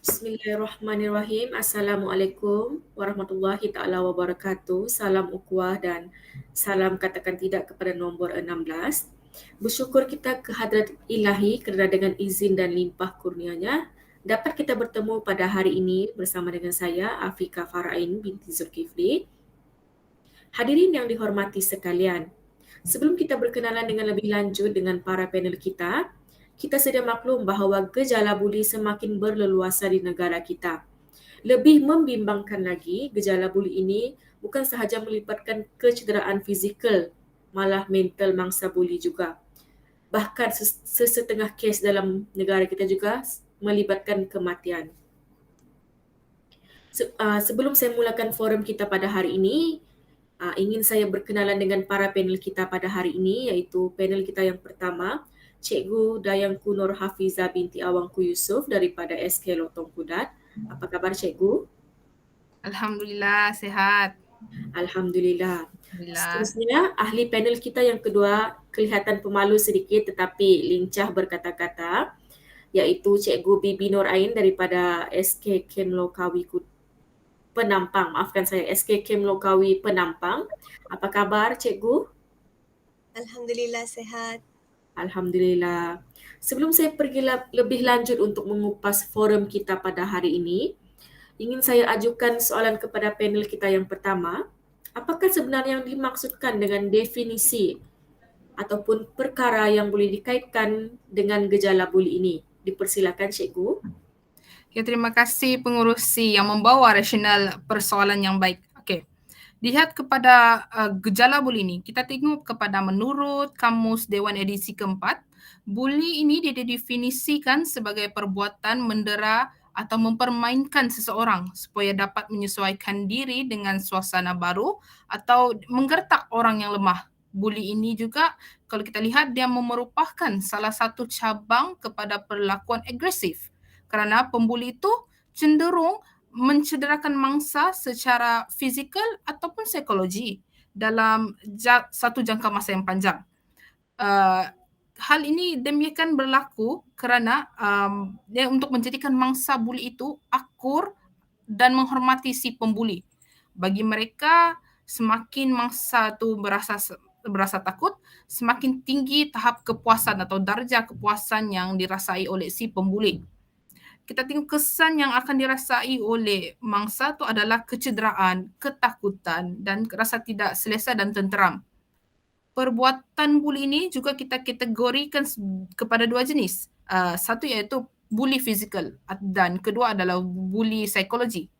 Bismillahirrahmanirrahim. Assalamualaikum warahmatullahi taala wabarakatuh. Salam ukhuwah dan salam katakan tidak kepada nombor 16. Bersyukur kita kehadrat Ilahi kerana dengan izin dan limpah kurnianya dapat kita bertemu pada hari ini bersama dengan saya Afika Farain binti Zulkifli. Hadirin yang dihormati sekalian, sebelum kita berkenalan dengan lebih lanjut dengan para panel kita sedia maklum bahawa gejala buli semakin berleluasa di negara kita. Lebih membimbangkan lagi, gejala buli ini bukan sahaja melibatkan kecederaan fizikal, malah mental mangsa buli juga. Bahkan sesetengah kes dalam negara kita juga melibatkan kematian. Sebelum saya mulakan forum kita pada hari ini, ingin saya berkenalan dengan para panel kita pada hari ini, iaitu panel kita yang pertama, Cikgu Dayangku Nur Hafiza binti Awangku Yusof daripada SK Lotong Kudat. Apa khabar Cikgu? Alhamdulillah, sihat. Alhamdulillah. Alhamdulillah. Seterusnya, ahli panel kita yang kedua kelihatan pemalu sedikit tetapi lincah berkata-kata, iaitu Cikgu Bibi Nur Ain daripada SK Kemlokawi Penampang. Maafkan saya, SK Kemlokawi Penampang. Apa khabar Cikgu? Alhamdulillah, sihat. Alhamdulillah. Sebelum saya pergi lebih lanjut untuk mengupas forum kita pada hari ini, ingin saya ajukan soalan kepada panel kita yang pertama. Apakah sebenarnya yang dimaksudkan dengan definisi ataupun perkara yang boleh dikaitkan dengan gejala buli ini? Dipersilakan Cikgu. Ya, terima kasih pengurusi yang membawa rasional persoalan yang baik. Okey. Lihat kepada gejala buli ini, kita tengok kepada menurut Kamus Dewan edisi keempat, buli ini didefinisikan sebagai perbuatan mendera atau mempermainkan seseorang supaya dapat menyesuaikan diri dengan suasana baru atau menggertak orang yang lemah. Buli ini juga kalau kita lihat dia merupakan salah satu cabang kepada perlakuan agresif kerana pembuli itu cenderung mencederakan mangsa secara fizikal ataupun psikologi dalam satu jangka masa yang panjang. Hal ini demikian berlaku kerana dia untuk menjadikan mangsa buli itu akur dan menghormati si pembuli. Bagi mereka, semakin mangsa itu berasa takut, semakin tinggi tahap kepuasan atau darjah kepuasan yang dirasai oleh si pembuli. Kita tengok kesan yang akan dirasai oleh mangsa itu adalah kecederaan, ketakutan dan rasa tidak selesa dan tenteram. Perbuatan buli ini juga kita kategorikan kepada dua jenis. Satu iaitu buli fizikal dan kedua adalah buli psikologi.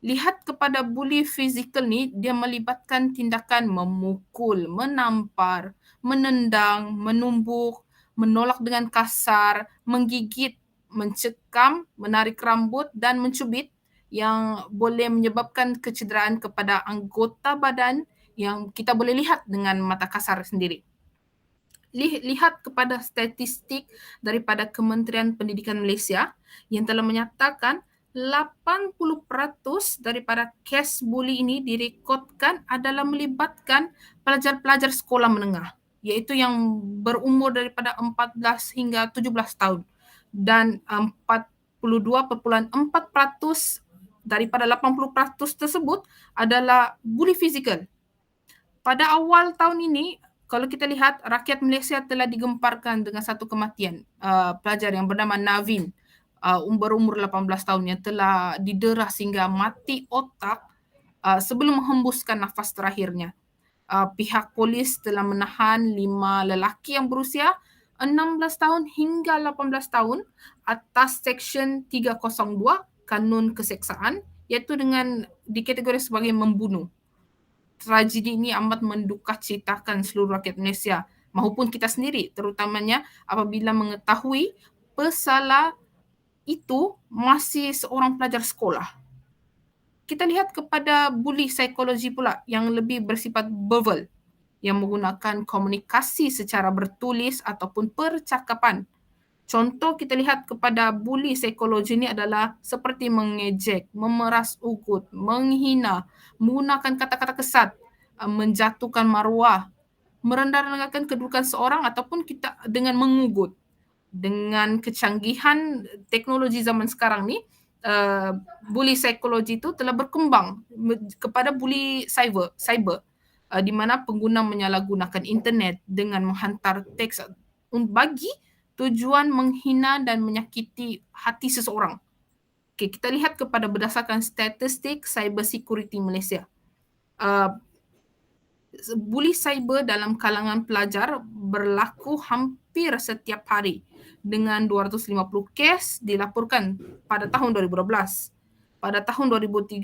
Lihat kepada buli fizikal ni, dia melibatkan tindakan memukul, menampar, menendang, menumbuk, menolak dengan kasar, menggigit, mencekam, menarik rambut dan mencubit yang boleh menyebabkan kecederaan kepada anggota badan yang kita boleh lihat dengan mata kasar sendiri. Lihat kepada statistik daripada Kementerian Pendidikan Malaysia yang telah menyatakan 80% daripada kes buli ini direkodkan adalah melibatkan pelajar-pelajar sekolah menengah, iaitu yang berumur daripada 14 hingga 17 tahun. Dan 42.4% daripada 80% tersebut adalah buli fizikal. Pada awal tahun ini, kalau kita lihat, rakyat Malaysia telah digemparkan dengan satu kematian pelajar yang bernama Navin, berumur 18 tahun yang telah didera sehingga mati otak sebelum menghembuskan nafas terakhirnya. Pihak polis telah menahan 5 lelaki yang berusia 16 tahun hingga 18 tahun atas Seksyen 302 Kanun Keseksaan, iaitu dengan dikategori sebagai membunuh. Tragedi ini amat mendukacitakan seluruh rakyat Malaysia maupun kita sendiri, terutamanya apabila mengetahui pesalah itu masih seorang pelajar sekolah. Kita lihat kepada buli psikologi pula yang lebih bersifat verbal, yang menggunakan komunikasi secara bertulis ataupun percakapan. Contoh kita lihat kepada buli psikologi ini adalah seperti mengejek, memeras ugut, menghina, menggunakan kata-kata kesat, menjatuhkan maruah, merendah-rendahkan kedudukan seorang ataupun kita dengan mengugut. Dengan kecanggihan teknologi zaman sekarang ni, bully psikologi itu telah berkembang kepada bully cyber, di mana pengguna menyalahgunakan internet dengan menghantar teks bagi tujuan menghina dan menyakiti hati seseorang. Okay, kita lihat kepada berdasarkan statistik cyber security Malaysia. Bully cyber dalam kalangan pelajar berlaku hampir setiap hari dengan 250 kes dilaporkan pada tahun 2012. Pada tahun 2013,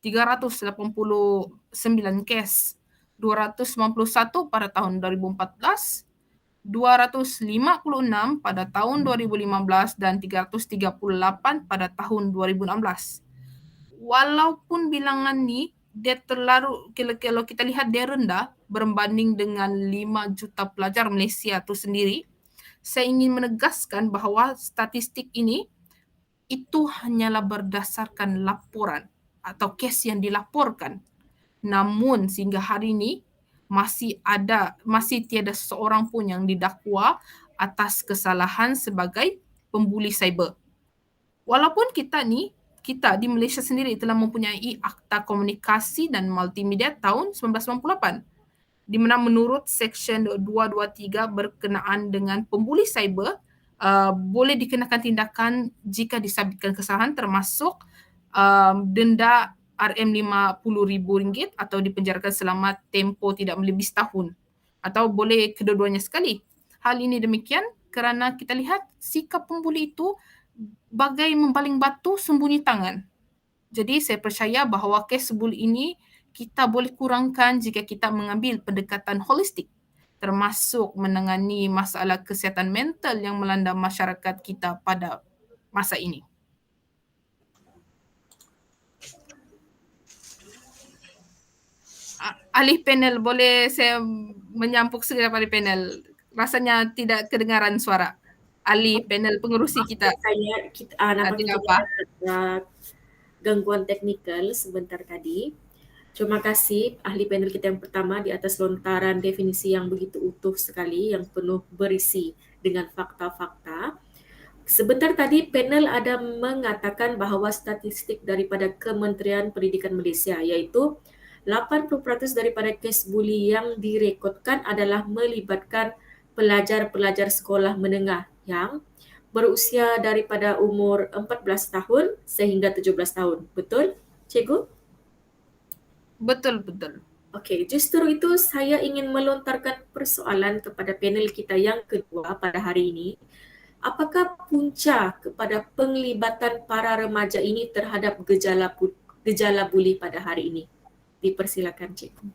389 kes, 291 pada tahun 2014, 256 pada tahun 2015 dan 338 pada tahun 2016. Walaupun bilangan ni dia terlalu, kalau kita lihat dia rendah berbanding dengan 5 juta pelajar Malaysia itu sendiri, saya ingin menegaskan bahawa statistik ini itu hanyalah berdasarkan laporan atau kes yang dilaporkan. Namun sehingga hari ini masih tiada seorang pun yang didakwa atas kesalahan sebagai pembuli cyber. Walaupun kita di Malaysia sendiri telah mempunyai Akta Komunikasi dan Multimedia tahun 1998, di mana menurut Seksyen 223 berkenaan dengan pembuli cyber, boleh dikenakan tindakan jika disabitkan kesalahan, termasuk denda RM50,000 atau dipenjarakan selama tempoh tidak melebihi setahun, atau boleh kedua-duanya sekali. Hal ini demikian kerana kita lihat sikap pembuli itu bagai membaling batu sembunyi tangan. Jadi saya percaya bahawa kes bully ini kita boleh kurangkan jika kita mengambil pendekatan holistik, termasuk menangani masalah kesihatan mental yang melanda masyarakat kita pada masa ini. Ahli panel, boleh saya menyampuk segera pada panel? Rasanya tidak kedengaran suara. Ahli panel pengurusi kita. Nampaknya ada gangguan teknikal sebentar tadi. Terima kasih ahli panel kita yang pertama di atas lontaran definisi yang begitu utuh sekali, yang penuh berisi dengan fakta-fakta. Sebentar tadi panel ada mengatakan bahawa statistik daripada Kementerian Pendidikan Malaysia, iaitu 80% daripada kes buli yang direkodkan adalah melibatkan pelajar-pelajar sekolah menengah yang berusia daripada umur 14 tahun sehingga 17 tahun. Betul, Cikgu? Betul. Okey, justru itu saya ingin melontarkan persoalan kepada panel kita yang kedua pada hari ini. Apakah punca kepada penglibatan para remaja ini terhadap gejala buli pada hari ini? Dipersilakan, Cikgu.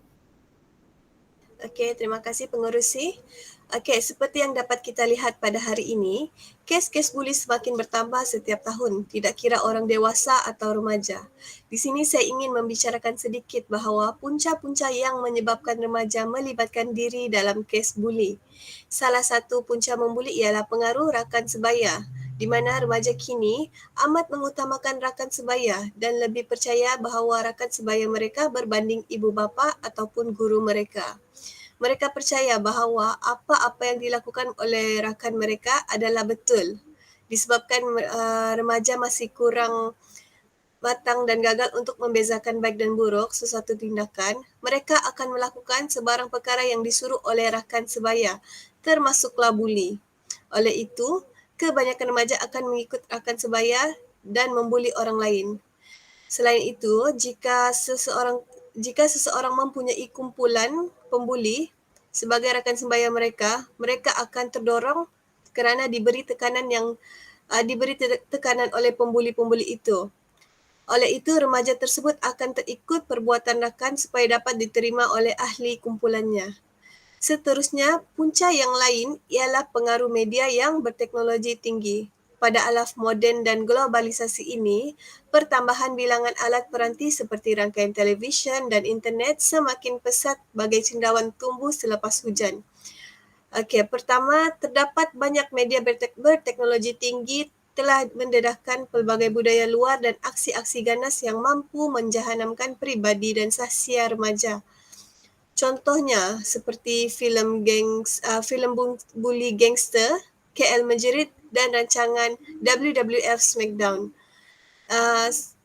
Okey, terima kasih pengerusi. Okey, seperti yang dapat kita lihat pada hari ini, kes-kes buli semakin bertambah setiap tahun, tidak kira orang dewasa atau remaja. Di sini saya ingin membicarakan sedikit bahawa punca-punca yang menyebabkan remaja melibatkan diri dalam kes buli. Salah satu punca membuli ialah pengaruh rakan sebaya, di mana remaja kini amat mengutamakan rakan sebaya dan lebih percaya bahawa rakan sebaya mereka berbanding ibu bapa ataupun guru mereka. Mereka percaya bahawa apa-apa yang dilakukan oleh rakan mereka adalah betul. Disebabkan remaja masih kurang matang dan gagal untuk membezakan baik dan buruk sesuatu tindakan, mereka akan melakukan sebarang perkara yang disuruh oleh rakan sebaya, termasuklah buli. Oleh itu, kebanyakan remaja akan mengikut rakan sebaya dan membuli orang lain. Selain itu, jika seseorang mempunyai kumpulan pembuli sebagai rakan sebaya mereka, mereka akan terdorong kerana diberi tekanan oleh pembuli-pembuli itu. Oleh itu, remaja tersebut akan terikut perbuatan rakan supaya dapat diterima oleh ahli kumpulannya. Seterusnya, punca yang lain ialah pengaruh media yang berteknologi tinggi. Pada alaf moden dan globalisasi ini, pertambahan bilangan alat peranti seperti rangkaian televisyen dan internet semakin pesat bagai cendawan tumbuh selepas hujan. Okey, pertama, terdapat banyak media berteknologi tinggi telah mendedahkan pelbagai budaya luar dan aksi-aksi ganas yang mampu menjahanamkan peribadi dan sahsia remaja. Contohnya seperti filem bully gangster, KL Menjerit dan rancangan WWF Smackdown.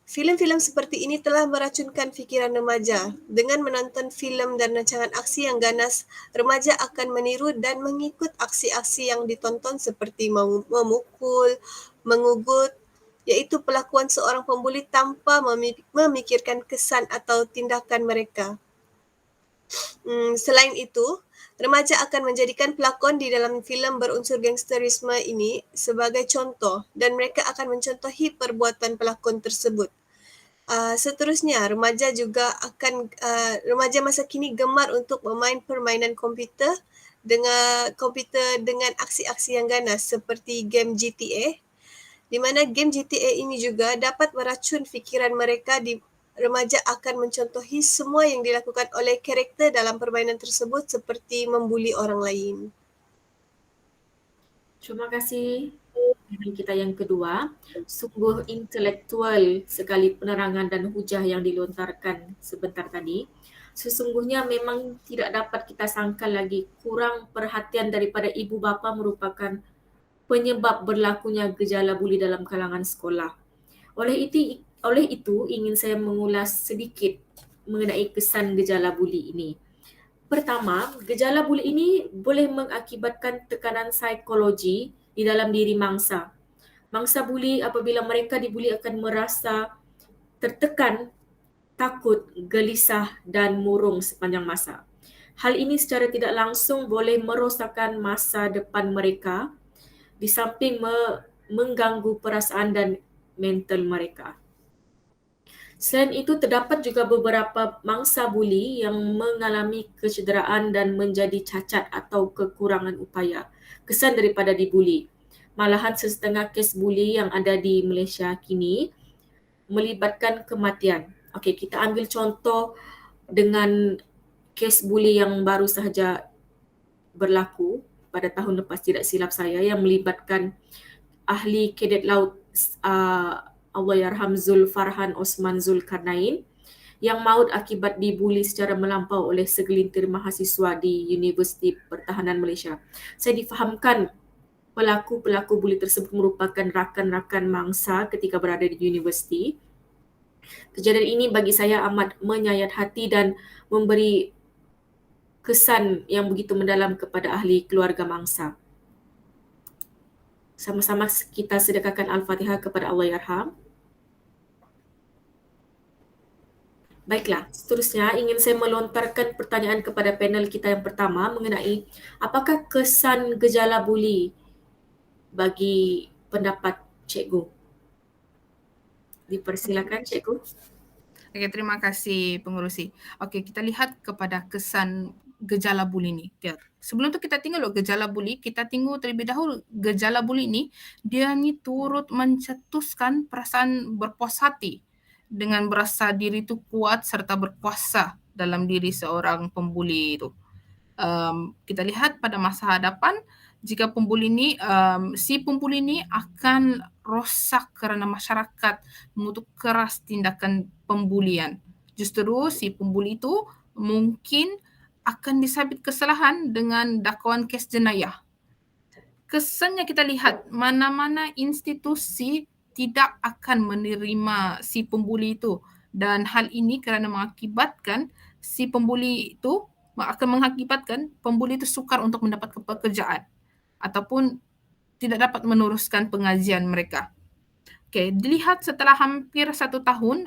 Filem-filem seperti ini telah meracunkan fikiran remaja. Dengan menonton filem dan rancangan aksi yang ganas, remaja akan meniru dan mengikut aksi-aksi yang ditonton seperti memukul, mengugut, iaitu pelakuan seorang pembuli tanpa memikirkan kesan atau tindakan mereka. Selain itu, remaja akan menjadikan pelakon di dalam filem berunsur gangsterisme ini sebagai contoh dan mereka akan mencontohi perbuatan pelakon tersebut. Seterusnya, remaja masa kini gemar untuk bermain permainan komputer dengan aksi-aksi yang ganas seperti game GTA, di mana game GTA ini juga dapat meracun fikiran mereka. Remaja akan mencontohi semua yang dilakukan oleh karakter dalam permainan tersebut seperti membuli orang lain. Terima kasih. Panel kita yang kedua, sungguh intelektual sekali penerangan dan hujah yang dilontarkan sebentar tadi. Sesungguhnya memang tidak dapat kita sangkal lagi kurang perhatian daripada ibu bapa merupakan penyebab berlakunya gejala buli dalam kalangan sekolah. Oleh itu ingin saya mengulas sedikit mengenai kesan gejala buli ini. Pertama, gejala buli ini boleh mengakibatkan tekanan psikologi di dalam diri mangsa. Mangsa buli apabila mereka dibuli akan merasa tertekan, takut, gelisah dan murung sepanjang masa. Hal ini secara tidak langsung boleh merosakkan masa depan mereka di samping mengganggu perasaan dan mental mereka. Selain itu, terdapat juga beberapa mangsa buli yang mengalami kecederaan dan menjadi cacat atau kekurangan upaya. Kesan daripada dibuli. Malahan setengah kes buli yang ada di Malaysia kini melibatkan kematian. Okey, kita ambil contoh dengan kes buli yang baru sahaja berlaku pada tahun lepas tidak silap saya yang melibatkan ahli kadet laut Allahyarham Zulfarhan Osman Zulkarnain yang maut akibat dibuli secara melampau oleh segelintir mahasiswa di Universiti Pertahanan Malaysia. Saya difahamkan pelaku-pelaku buli tersebut merupakan rakan-rakan mangsa ketika berada di universiti. Kejadian ini bagi saya amat menyayat hati dan memberi kesan yang begitu mendalam kepada ahli keluarga mangsa. Sama-sama kita sedekahkan Al-Fatihah kepada Allahyarham. Baiklah, seterusnya ingin saya melontarkan pertanyaan kepada panel kita yang pertama mengenai apakah kesan gejala buli bagi pendapat cikgu. Dipersilakan cikgu. Okey, terima kasih pengurusi. Okey, kita lihat kepada kesan gejala buli ni. Sebelum tu kita tengok dulu gejala buli, kita tengok terlebih dahulu gejala buli ni dia ni turut mencetuskan perasaan berpuas hati dengan berasa diri tu kuat serta berkuasa dalam diri seorang pembuli itu. Kita lihat pada masa hadapan jika pembuli ni si pembuli ni akan rosak kerana masyarakat mengutuk keras tindakan pembulian. Justru si pembuli itu mungkin akan disabit kesalahan dengan dakwaan kes jenayah. Kesannya kita lihat mana-mana institusi tidak akan menerima si pembuli itu dan hal ini kerana mengakibatkan si pembuli itu akan mengakibatkan pembuli itu sukar untuk mendapat pekerjaan ataupun tidak dapat meneruskan pengajian mereka. Okey, dilihat setelah hampir 1 tahun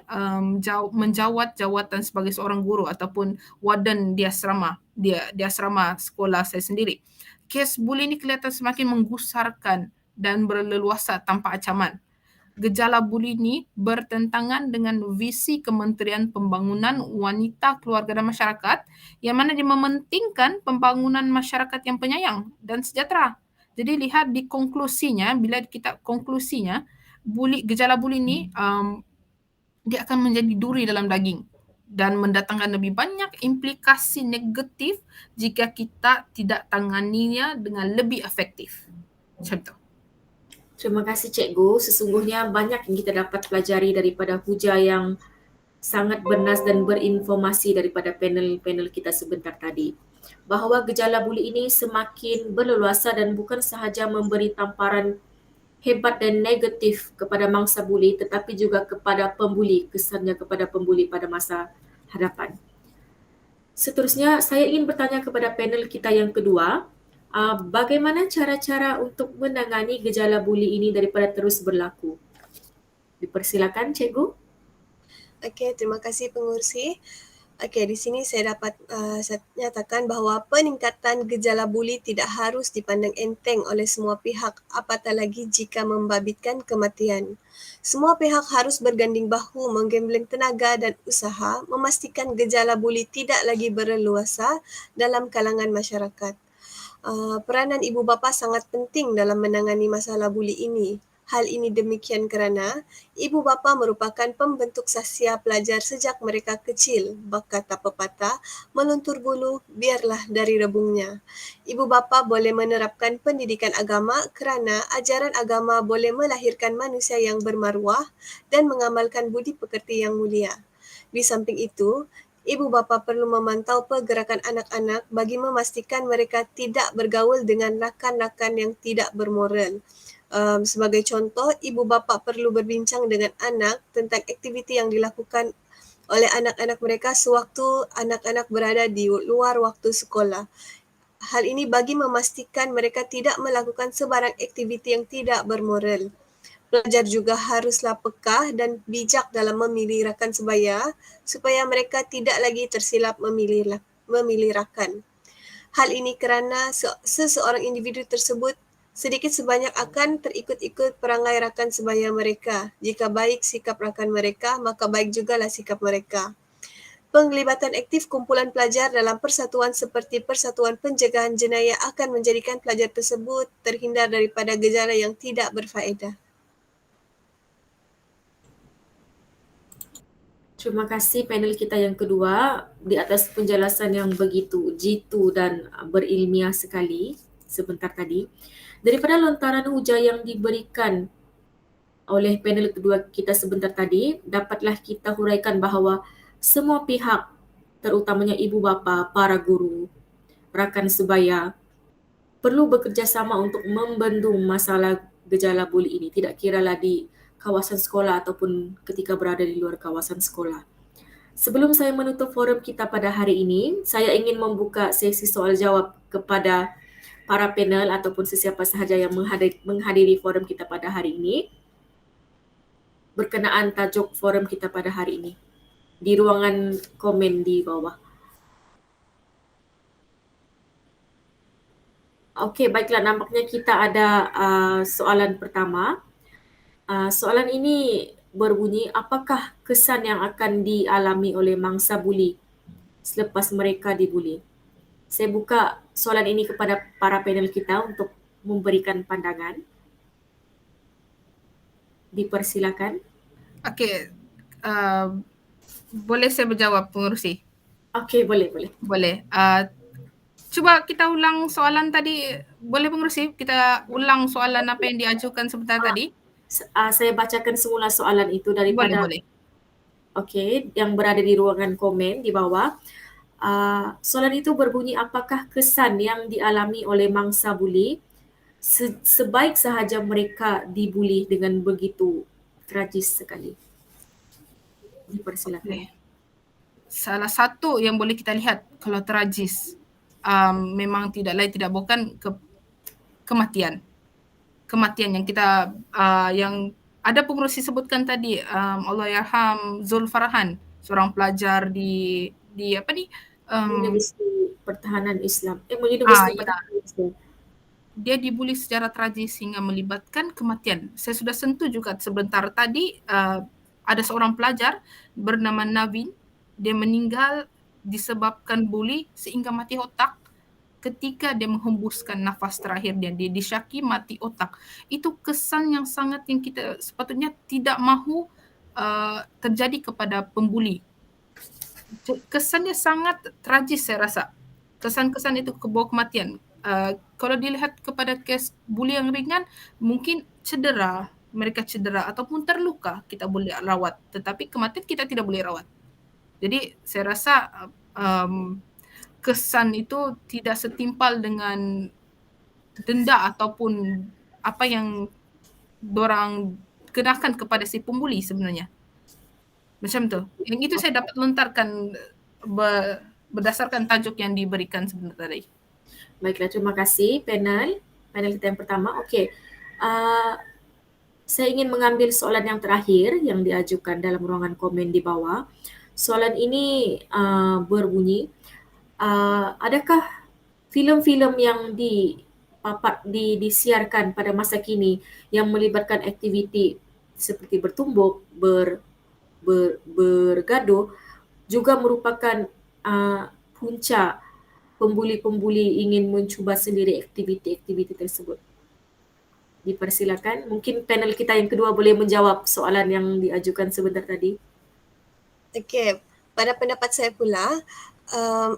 menjawat jawatan sebagai seorang guru ataupun warden di asrama sekolah saya sendiri. Kes buli ini kelihatan semakin menggusarkan dan berleluasa tanpa ancaman. Gejala buli ini bertentangan dengan visi Kementerian Pembangunan Wanita, Keluarga dan Masyarakat yang mana dia mementingkan pembangunan masyarakat yang penyayang dan sejahtera. Jadi lihat di konklusinya, bila kita konklusinya, gejala buli ini dia akan menjadi duri dalam daging dan mendatangkan lebih banyak implikasi negatif jika kita tidak tanganinya dengan lebih efektif. Macam tu. Terima kasih cikgu. Sesungguhnya banyak yang kita dapat pelajari daripada hujah yang sangat bernas dan berinformasi daripada panel-panel kita sebentar tadi, bahawa gejala buli ini semakin berleluasa dan bukan sahaja memberi tamparan hebat dan negatif kepada mangsa buli, tetapi juga kepada pembuli, kesannya kepada pembuli pada masa hadapan. Seterusnya, saya ingin bertanya kepada panel kita yang kedua, bagaimana cara-cara untuk menangani gejala buli ini daripada terus berlaku? Dipersilakan, Cikgu. Okey, terima kasih pengurusi. Okey, di sini saya dapat saya nyatakan bahawa peningkatan gejala buli tidak harus dipandang enteng oleh semua pihak, apatah lagi jika membabitkan kematian. Semua pihak harus berganding bahu menggembleng tenaga dan usaha memastikan gejala buli tidak lagi berleluasa dalam kalangan masyarakat. Peranan ibu bapa sangat penting dalam menangani masalah buli ini. Hal ini demikian kerana ibu bapa merupakan pembentuk sahsia pelajar sejak mereka kecil. Berkata pepatah, meluntur bulu biarlah dari rebungnya. Ibu bapa boleh menerapkan pendidikan agama kerana ajaran agama boleh melahirkan manusia yang bermaruah dan mengamalkan budi pekerti yang mulia. Di samping itu, ibu bapa perlu memantau pergerakan anak-anak bagi memastikan mereka tidak bergaul dengan rakan-rakan yang tidak bermoral. Sebagai contoh, ibu bapa perlu berbincang dengan anak tentang aktiviti yang dilakukan oleh anak-anak mereka sewaktu anak-anak berada di luar waktu sekolah. Hal ini bagi memastikan mereka tidak melakukan sebarang aktiviti yang tidak bermoral. Pelajar juga haruslah pekah dan bijak dalam memilih rakan sebaya supaya mereka tidak lagi tersilap memilih rakan. Hal ini kerana seseorang individu tersebut sedikit sebanyak akan terikut-ikut perangai rakan sebaya mereka. Jika baik sikap rakan mereka, maka baik jugalah sikap mereka. Penglibatan aktif kumpulan pelajar dalam persatuan seperti Persatuan Pencegahan Jenayah akan menjadikan pelajar tersebut terhindar daripada gejala yang tidak berfaedah. Terima kasih panel kita yang kedua di atas penjelasan yang begitu jitu dan berilmiah sekali sebentar tadi. Daripada lontaran hujah yang diberikan oleh panel kedua kita sebentar tadi, dapatlah kita huraikan bahawa semua pihak, terutamanya ibu bapa, para guru, rakan sebaya, perlu bekerjasama untuk membendung masalah gejala buli ini, tidak kiralah di kawasan sekolah ataupun ketika berada di luar kawasan sekolah. Sebelum saya menutup forum kita pada hari ini, saya ingin membuka sesi soal jawab kepada para panel ataupun sesiapa sahaja yang menghadiri forum kita pada hari ini berkenaan tajuk forum kita pada hari ini di ruangan komen di bawah. Okey, baiklah, nampaknya kita ada soalan pertama. Soalan ini berbunyi, apakah kesan yang akan dialami oleh mangsa buli selepas mereka dibuli? Saya buka soalan ini kepada para panel kita untuk memberikan pandangan. Dipersilakan. Okey, boleh saya berjawab pengurusi? Okey, boleh. Boleh. Cuba kita ulang soalan tadi, boleh pengurusi? Kita ulang soalan apa yang diajukan sebentar tadi? Saya bacakan semula soalan itu daripada Boleh. Okey, yang berada di ruangan komen di bawah. Soalan itu berbunyi, apakah kesan yang dialami oleh mangsa buli sebaik sahaja mereka dibuli dengan begitu tragis sekali? Dipersilakan. Okay. Salah satu yang boleh kita lihat kalau tragis, memang tidak lain tidak bukan kematian. Kematian yang kita yang ada pengurusi sebutkan tadi, Allahyarham Zul Farhan, seorang pelajar di apa ni? Universiti Pertahanan Islam. Universiti Pertahanan Islam. Dia dibuli secara tragis hingga melibatkan kematian. Saya sudah sentuh juga sebentar tadi, ada seorang pelajar bernama Navin, dia meninggal disebabkan buli sehingga mati otak ketika dia menghembuskan nafas terakhir dia disyaki mati otak. Itu kesan yang sangat yang kita sepatutnya tidak mahu terjadi kepada pembuli. Kesannya sangat tragis saya rasa. Kesan-kesan itu ke bawah kematian. Kalau dilihat kepada kes buli yang ringan, mungkin mereka cedera ataupun terluka kita boleh rawat, tetapi kematian kita tidak boleh rawat. Jadi saya rasa kesan itu tidak setimpal dengan denda ataupun apa yang dorang kenakan kepada si pembuli sebenarnya. Macam tu. Yang itu saya dapat lontarkan berdasarkan tajuk yang diberikan sebentar tadi. Baiklah, terima kasih panel kita yang pertama. Okey, saya ingin mengambil soalan yang terakhir yang diajukan dalam ruangan komen di bawah. Soalan ini berbunyi, adakah filem-filem yang disiarkan pada masa kini yang melibatkan aktiviti seperti bertumbuk, bergaduh juga merupakan punca pembuli-pembuli ingin mencuba sendiri aktiviti-aktiviti tersebut? Dipersilakan. Mungkin panel kita yang kedua boleh menjawab soalan yang diajukan sebentar tadi. Okey, pada pendapat saya pula,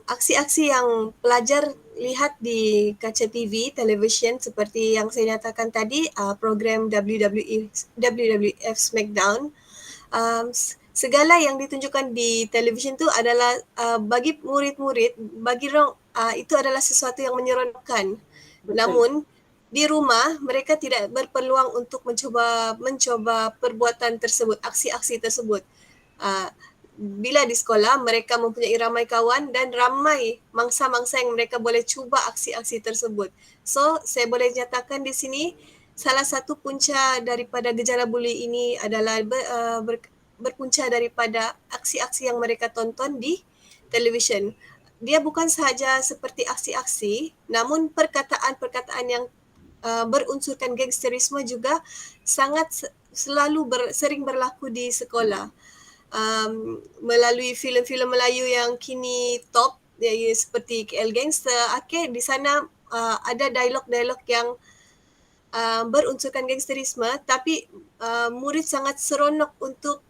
aksi-aksi yang pelajar lihat di kaca TV, televisyen seperti yang saya nyatakan tadi, program WWF Smackdown, segala yang ditunjukkan di televisyen tu adalah bagi murid-murid, bagi orang itu adalah sesuatu yang menyeronokkan. Betul. Namun di rumah mereka tidak berpeluang untuk mencuba perbuatan tersebut, aksi-aksi tersebut. Bila di sekolah mereka mempunyai ramai kawan dan ramai mangsa-mangsa yang mereka boleh cuba aksi-aksi tersebut. So saya boleh nyatakan di sini salah satu punca daripada gejala buli ini adalah berpunca daripada aksi-aksi yang mereka tonton di televisyen. Dia bukan sahaja seperti aksi-aksi, namun perkataan-perkataan yang berunsurkan gangsterisme juga sangat sering berlaku di sekolah. Melalui filem-filem Melayu yang kini top, seperti KL Gangster, di sana ada dialog-dialog yang berunsurkan gangsterisme, tapi murid sangat seronok untuk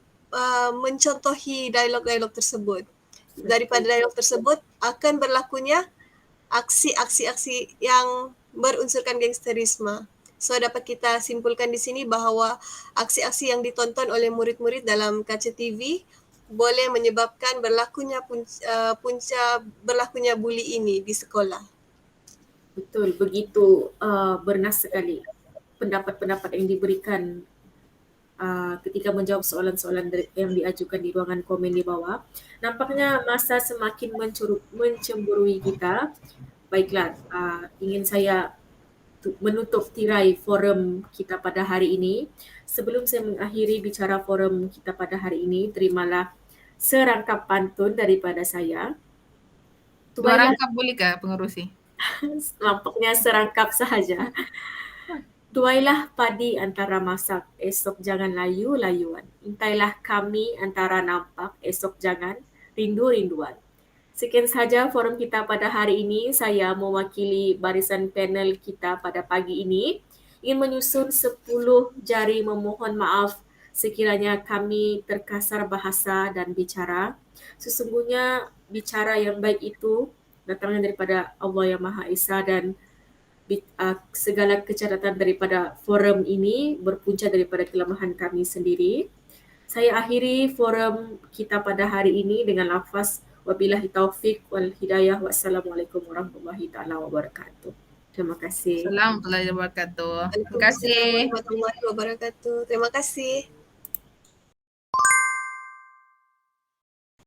mencontohi dialog-dialog tersebut. Daripada dialog tersebut akan berlakunya aksi-aksi yang berunsurkan gangsterisme. So dapat kita simpulkan di sini bahawa aksi-aksi yang ditonton oleh murid-murid dalam kaca TV boleh menyebabkan berlakunya buli ini di sekolah. Betul, begitu bernas sekali pendapat-pendapat yang diberikan ketika menjawab soalan-soalan yang diajukan di ruangan komen di bawah. Nampaknya masa semakin mencemburui kita. Baiklah, ingin saya menutup tirai forum kita pada hari ini. Sebelum saya mengakhiri bicara forum kita pada hari ini, terimalah serangkap pantun daripada saya. Dua rangkap boleh ke pengerusi? Nampaknya serangkap sahaja. Tuailah padi antara masak, esok jangan layu-layuan. Intailah kami antara nampak, esok jangan rindu-rinduan. Sekian sahaja forum kita pada hari ini. Saya mewakili barisan panel kita pada pagi ini ingin menyusun 10 jari memohon maaf sekiranya kami terkasar bahasa dan bicara. Sesungguhnya bicara yang baik itu datangnya daripada Allah Yang Maha Esa dan segala kecacatan daripada forum ini berpunca daripada kelemahan kami sendiri. Saya akhiri forum kita pada hari ini dengan lafaz wabillahi taufik wal hidayah. Wassalamualaikum warahmatullahi taala wabarakatuh. Terima kasih. Assalamualaikum warahmatullahi wabarakatuh. Terima kasih. Waalaikumsalam warahmatullahi wabarakatuh. Terima kasih.